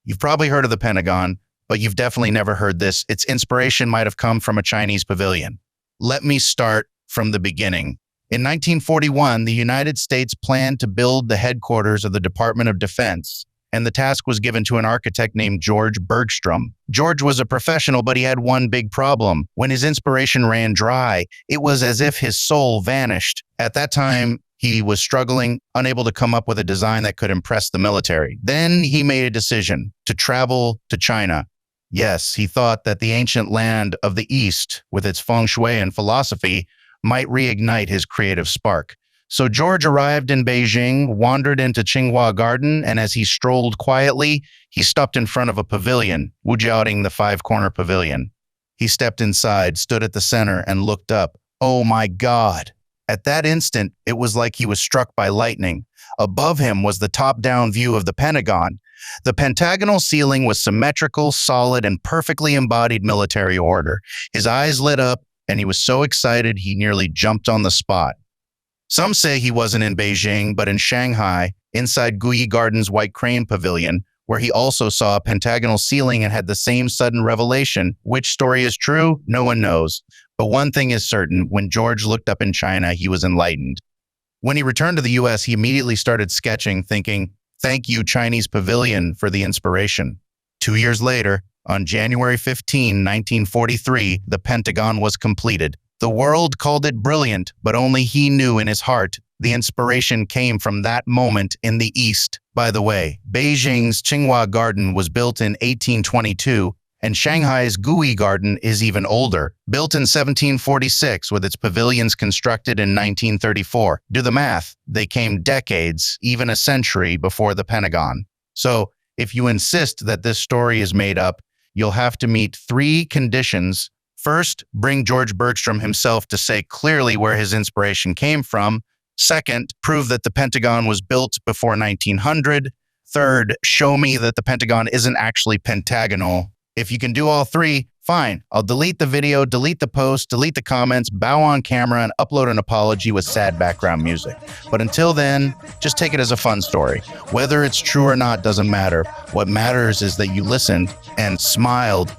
You've probably heard of the Pentagon, but you've definitely never heard this. Its inspiration might have come from a Chinese pavilion. Let me start from the beginning. In 1941, the United States planned to build the headquarters of the Department of Defense, and the task was given to an architect named George Bergstrom. George was a professional, but he had one big problem. When his inspiration ran dry, it was as if his soul vanished. At that time, he was struggling, unable to come up with a design that could impress the military. Then he made a decision to travel to China. Yes, he thought that the ancient land of the East, with its feng shui and philosophy, might reignite his creative spark. So George arrived in Beijing, wandered into Tsinghua Garden, and as he strolled quietly, he stopped in front of a pavilion, Wujiaoding the five-corner pavilion. He stepped inside, stood at the center, and looked up. Oh my God! At that instant, it was like he was struck by lightning. Above him was the top-down view of the Pentagon. The pentagonal ceiling was symmetrical, solid, and perfectly embodied military order. His eyes lit up, and he was so excited he nearly jumped on the spot. Some say he wasn't in Beijing, but in Shanghai, inside Guyi Garden's White Crane Pavilion, where he also saw a pentagonal ceiling and had the same sudden revelation. Which story is true? No one knows. But one thing is certain, when George looked up in China, he was enlightened. When he returned to the US, he immediately started sketching, thinking, "Thank you, Chinese Pavilion, for the inspiration." 2 years later, on January 15, 1943, the Pentagon was completed. The world called it brilliant, but only he knew in his heart the inspiration came from that moment in the East. By the way, Beijing's Tsinghua Garden was built in 1822, and Shanghai's Guyi Garden is even older, built in 1746 with its pavilions constructed in 1934. Do the math. They came decades, even a century before the Pentagon. So, if you insist that this story is made up, you'll have to meet 3 conditions. First, bring George Bergstrom himself to say clearly where his inspiration came from. Second, prove that the Pentagon was built before 1900. Third, show me that the Pentagon isn't actually pentagonal. If you can do all 3, fine. I'll delete the video, delete the post, delete the comments, bow on camera, and upload an apology with sad background music. But until then, just take it as a fun story. Whether it's true or not doesn't matter. What matters is that you listened and smiled